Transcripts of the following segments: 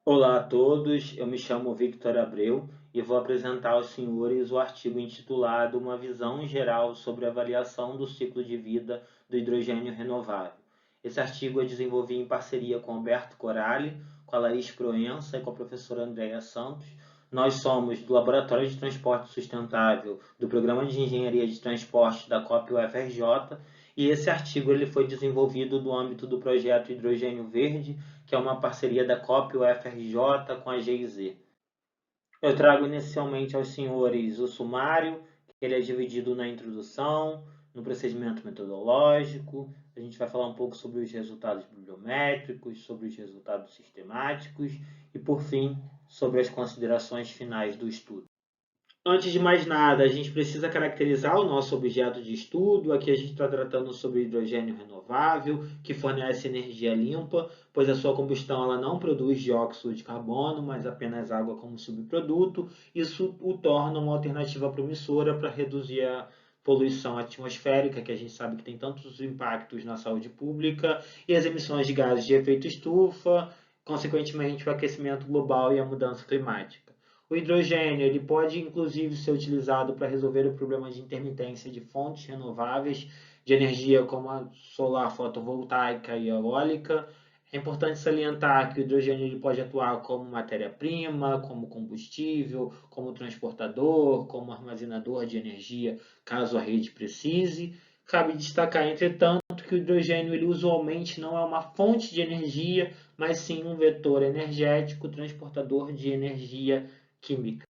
Olá a todos, eu me chamo Victor Abreu e vou apresentar aos senhores o artigo intitulado Uma visão geral sobre a avaliação do ciclo de vida do hidrogênio renovável. Esse artigo eu desenvolvi em parceria com Alberto Coralli, com a Laís Proença e com a professora Andréa Santos. Nós somos do Laboratório de Transporte Sustentável do Programa de Engenharia de Transporte da COP UFRJ, e esse artigo ele foi desenvolvido no âmbito do projeto Hidrogênio Verde, que é uma parceria da COP UFRJ com a GIZ. Eu trago inicialmente aos senhores o sumário, que ele é dividido na introdução, no procedimento metodológico, a gente vai falar um pouco sobre os resultados bibliométricos, sobre os resultados sistemáticos e, por fim, sobre as considerações finais do estudo. Antes de mais nada, a gente precisa caracterizar o nosso objeto de estudo. Aqui a gente está tratando sobre hidrogênio renovável, que fornece energia limpa, pois a sua combustão ela não produz dióxido de carbono, mas apenas água como subproduto. Isso o torna uma alternativa promissora para reduzir a poluição atmosférica, que a gente sabe que tem tantos impactos na saúde pública, e as emissões de gases de efeito estufa, consequentemente o aquecimento global e a mudança climática. O hidrogênio ele pode, inclusive, ser utilizado para resolver o problema de intermitência de fontes renováveis de energia, como a solar fotovoltaica e eólica. É importante salientar que o hidrogênio ele pode atuar como matéria-prima, como combustível, como transportador, como armazenador de energia, caso a rede precise. Cabe destacar, entretanto, que o hidrogênio ele usualmente não é uma fonte de energia, mas sim um vetor energético transportador de energia química.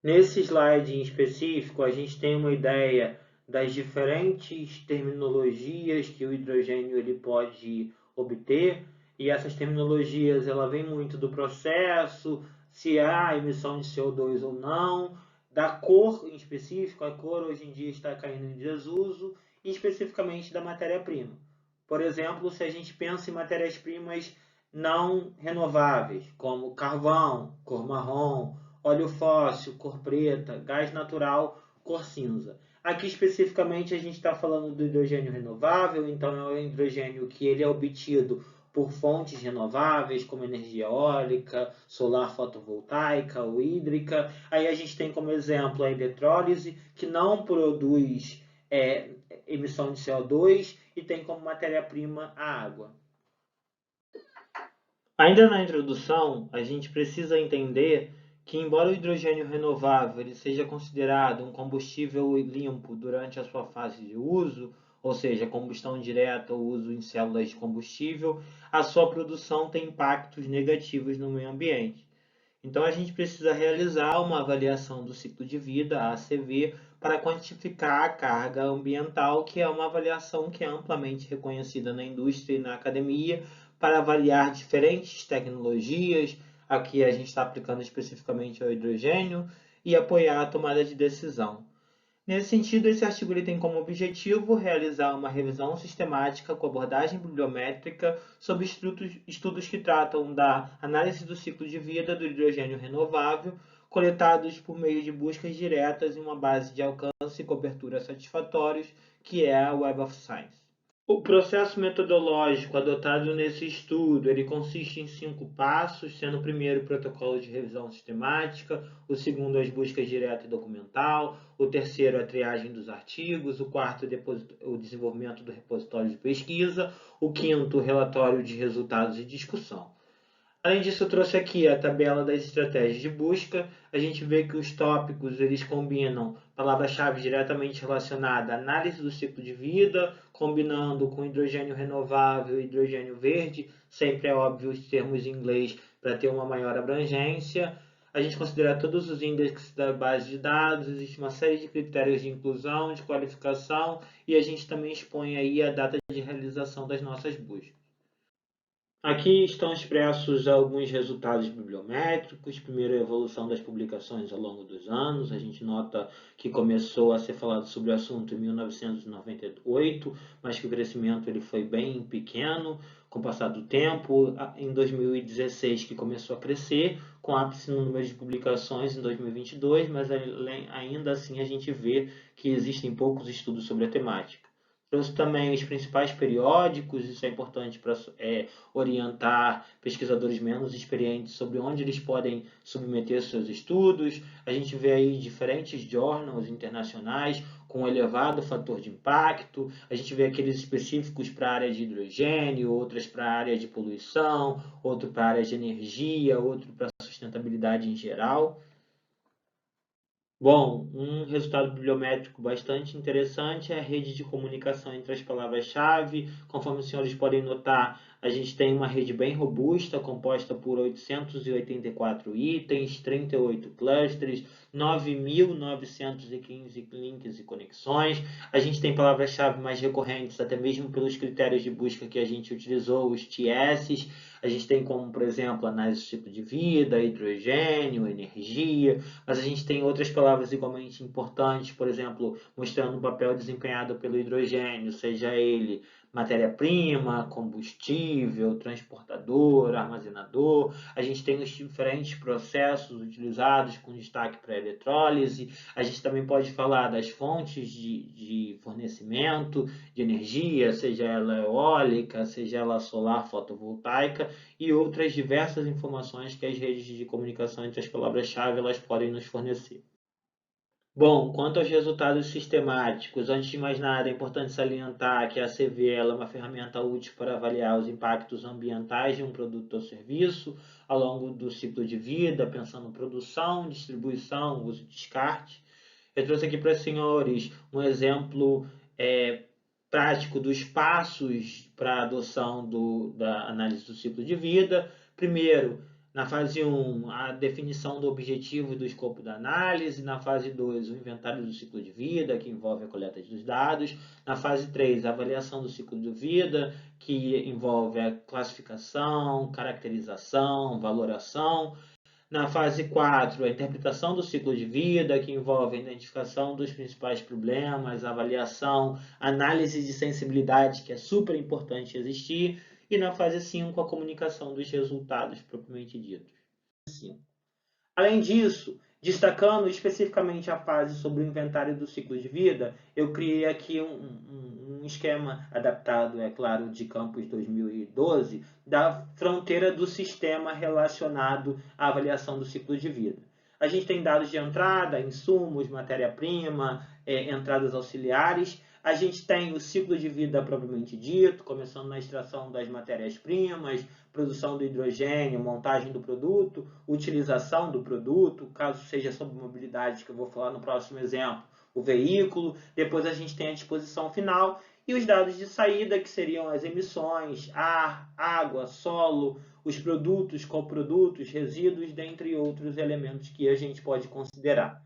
Nesse slide em específico, a gente tem uma ideia das diferentes terminologias que o hidrogênio ele pode obter, e essas terminologias ela vem muito do processo, se há emissão de CO2 ou não, da cor em específico, a cor hoje em dia está caindo em desuso, e especificamente da matéria-prima. Por exemplo, se a gente pensa em matérias-primas não renováveis, como carvão, cor marrom, óleo fóssil, cor preta, gás natural, cor cinza. Aqui especificamente a gente está falando do hidrogênio renovável, então é o hidrogênio que ele é obtido por fontes renováveis, como energia eólica, solar fotovoltaica ou hídrica. Aí a gente tem como exemplo a eletrólise, que não produz emissão de CO2 e tem como matéria-prima a água. Ainda na introdução, a gente precisa entender que, embora o hidrogênio renovável ele seja considerado um combustível limpo durante a sua fase de uso, ou seja, combustão direta ou uso em células de combustível, a sua produção tem impactos negativos no meio ambiente. Então, a gente precisa realizar uma avaliação do ciclo de vida, a ACV, para quantificar a carga ambiental, que é uma avaliação que é amplamente reconhecida na indústria e na academia, para avaliar diferentes tecnologias, aqui a gente está aplicando especificamente ao hidrogênio, e apoiar a tomada de decisão. Nesse sentido, esse artigo ele tem como objetivo realizar uma revisão sistemática com abordagem bibliométrica sobre estudos que tratam da análise do ciclo de vida do hidrogênio renovável, coletados por meio de buscas diretas em uma base de alcance e cobertura satisfatórios, que é a Web of Science. O processo metodológico adotado nesse estudo ele consiste em 5 passos, sendo o primeiro o protocolo de revisão sistemática, o segundo as buscas direta e documental, o terceiro a triagem dos artigos, o quarto o desenvolvimento do repositório de pesquisa, o quinto o relatório de resultados e discussão. Além disso, eu trouxe aqui a tabela das estratégias de busca. A gente vê que os tópicos eles combinam palavra-chave diretamente relacionada à análise do ciclo de vida, combinando com hidrogênio renovável e hidrogênio verde. Sempre é óbvio os termos em inglês para ter uma maior abrangência. A gente considera todos os índices da base de dados, existe uma série de critérios de inclusão, de qualificação, e a gente também expõe aí a data de realização das nossas buscas. Aqui estão expressos alguns resultados bibliométricos. Primeiro, a evolução das publicações ao longo dos anos. A gente nota que começou a ser falado sobre o assunto em 1998, mas que o crescimento ele foi bem pequeno com o passar do tempo. Em 2016 que começou a crescer, com ápice no número de publicações em 2022, mas ainda assim a gente vê que existem poucos estudos sobre a temática. Trouxe também os principais periódicos, isso é importante para orientar pesquisadores menos experientes sobre onde eles podem submeter seus estudos. A gente vê aí diferentes journals internacionais com elevado fator de impacto. A gente vê aqueles específicos para a área de hidrogênio, outros para a área de poluição, outro para a área de energia, outro para sustentabilidade em geral. Bom, um resultado bibliométrico bastante interessante é a rede de comunicação entre as palavras-chave. Conforme os senhores podem notar, a gente tem uma rede bem robusta, composta por 884 itens, 38 clusters, 9.915 links e conexões. A gente tem palavras-chave mais recorrentes, até mesmo pelos critérios de busca que a gente utilizou, os TS. A gente tem como, por exemplo, análise do ciclo de vida, hidrogênio, energia, mas a gente tem outras palavras igualmente importantes, por exemplo, mostrando o papel desempenhado pelo hidrogênio, seja ele matéria-prima, combustível, transportador, armazenador. A gente tem os diferentes processos utilizados com destaque para a eletrólise. A gente também pode falar das fontes de fornecimento de energia, seja ela eólica, seja ela solar fotovoltaica, e outras diversas informações que as redes de comunicação entre as palavras-chave elas podem nos fornecer. Bom, quanto aos resultados sistemáticos, antes de mais nada, é importante salientar que a CV ela é uma ferramenta útil para avaliar os impactos ambientais de um produto ou serviço ao longo do ciclo de vida, pensando em produção, distribuição, uso e descarte. Eu trouxe aqui para os senhores um exemplo prático dos passos para a adoção da análise do ciclo de vida. Primeiro, na fase 1, a definição do objetivo e do escopo da análise. Na fase 2, o inventário do ciclo de vida, que envolve a coleta dos dados. Na fase 3, a avaliação do ciclo de vida, que envolve a classificação, caracterização, valoração. Na fase 4, a interpretação do ciclo de vida, que envolve a identificação dos principais problemas, avaliação, análise de sensibilidade, que é super importante existir. E na fase 5, a comunicação dos resultados propriamente ditos. Além disso, destacando especificamente a fase sobre o inventário do ciclo de vida, eu criei aqui um esquema adaptado, é claro, de Campus 2012, da fronteira do sistema relacionado à avaliação do ciclo de vida. A gente tem dados de entrada, insumos, matéria-prima, entradas auxiliares. A gente tem o ciclo de vida propriamente dito, começando na extração das matérias-primas, produção do hidrogênio, montagem do produto, utilização do produto, caso seja sobre mobilidade, que eu vou falar no próximo exemplo, o veículo. Depois a gente tem a disposição final e os dados de saída, que seriam as emissões, ar, água, solo, os produtos, coprodutos, resíduos, dentre outros elementos que a gente pode considerar.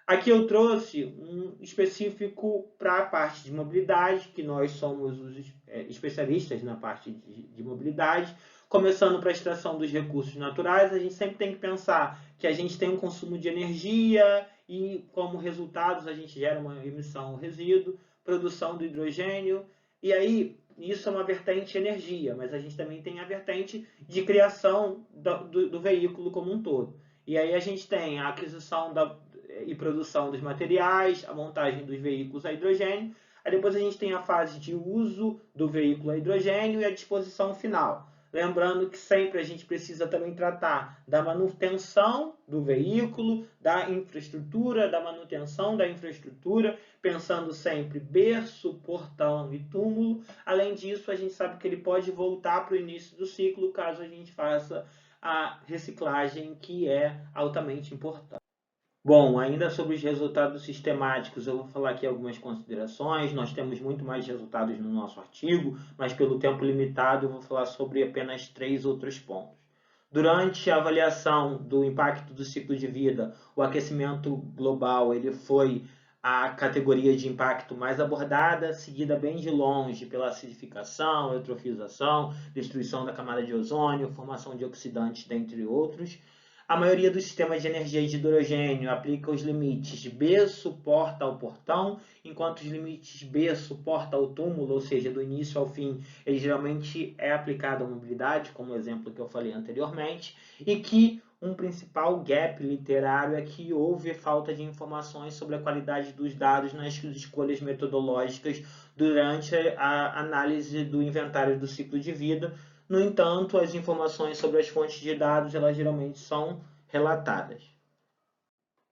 Aqui eu trouxe um específico para a parte de mobilidade, que nós somos os especialistas na parte de mobilidade. Começando para a extração dos recursos naturais, a gente sempre tem que pensar que a gente tem um consumo de energia e, como resultados, a gente gera uma emissão, um resíduo, produção do hidrogênio. E aí, isso é uma vertente energia, mas a gente também tem a vertente de criação do veículo como um todo. E aí a gente tem a aquisição e produção dos materiais, a montagem dos veículos a hidrogênio. Aí depois a gente tem a fase de uso do veículo a hidrogênio e a disposição final. Lembrando que sempre a gente precisa também tratar da manutenção do veículo, da infraestrutura, da manutenção da infraestrutura, pensando sempre berço, portão e túmulo. Além disso, a gente sabe que ele pode voltar para o início do ciclo caso a gente faça a reciclagem, que é altamente importante. Bom, ainda sobre os resultados sistemáticos, eu vou falar aqui algumas considerações. Nós temos muito mais resultados no nosso artigo, mas pelo tempo limitado eu vou falar sobre apenas 3 outros pontos. Durante a avaliação do impacto do ciclo de vida, o aquecimento global ele foi a categoria de impacto mais abordada, seguida bem de longe pela acidificação, eutrofização, destruição da camada de ozônio, formação de oxidantes, dentre outros. A maioria dos sistemas de energia de hidrogênio aplica os limites B suporta ao portão, enquanto os limites B suporta ao túmulo, ou seja, do início ao fim, ele geralmente é aplicado à mobilidade, como o exemplo que eu falei anteriormente, e que um principal gap literário é que houve falta de informações sobre a qualidade dos dados nas escolhas metodológicas durante a análise do inventário do ciclo de vida. No entanto, as informações sobre as fontes de dados, elas geralmente são relatadas.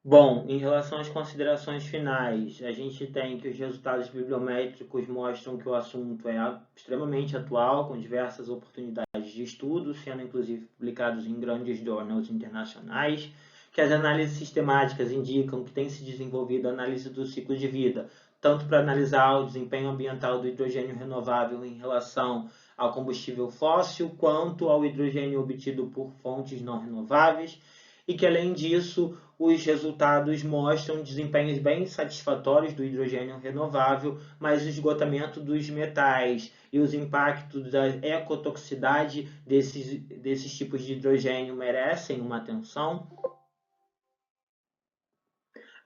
Bom, em relação às considerações finais, a gente tem que os resultados bibliométricos mostram que o assunto é extremamente atual, com diversas oportunidades de estudo, sendo inclusive publicados em grandes journals internacionais, que as análises sistemáticas indicam que tem se desenvolvido a análise do ciclo de vida, tanto para analisar o desempenho ambiental do hidrogênio renovável em relação ao combustível fóssil, quanto ao hidrogênio obtido por fontes não renováveis, e que, além disso, os resultados mostram desempenhos bem satisfatórios do hidrogênio renovável, mas o esgotamento dos metais e os impactos da ecotoxicidade desses tipos de hidrogênio merecem uma atenção.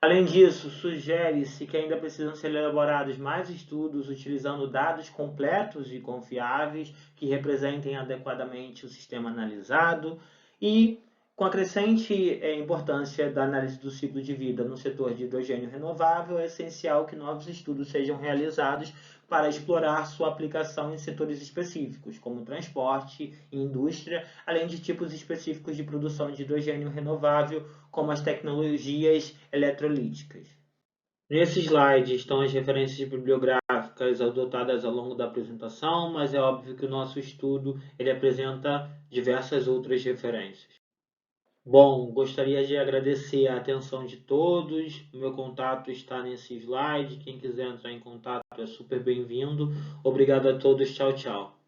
Além disso, sugere-se que ainda precisam ser elaborados mais estudos utilizando dados completos e confiáveis que representem adequadamente o sistema analisado e, com a crescente importância da análise do ciclo de vida no setor de hidrogênio renovável, é essencial que novos estudos sejam realizados para explorar sua aplicação em setores específicos, como transporte e indústria, além de tipos específicos de produção de hidrogênio renovável, como as tecnologias eletrolíticas. Nesse slide estão as referências bibliográficas adotadas ao longo da apresentação, mas é óbvio que o nosso estudo ele apresenta diversas outras referências. Bom, gostaria de agradecer a atenção de todos. O meu contato está nesse slide. Quem quiser entrar em contato é super bem-vindo. Obrigado a todos. Tchau, tchau.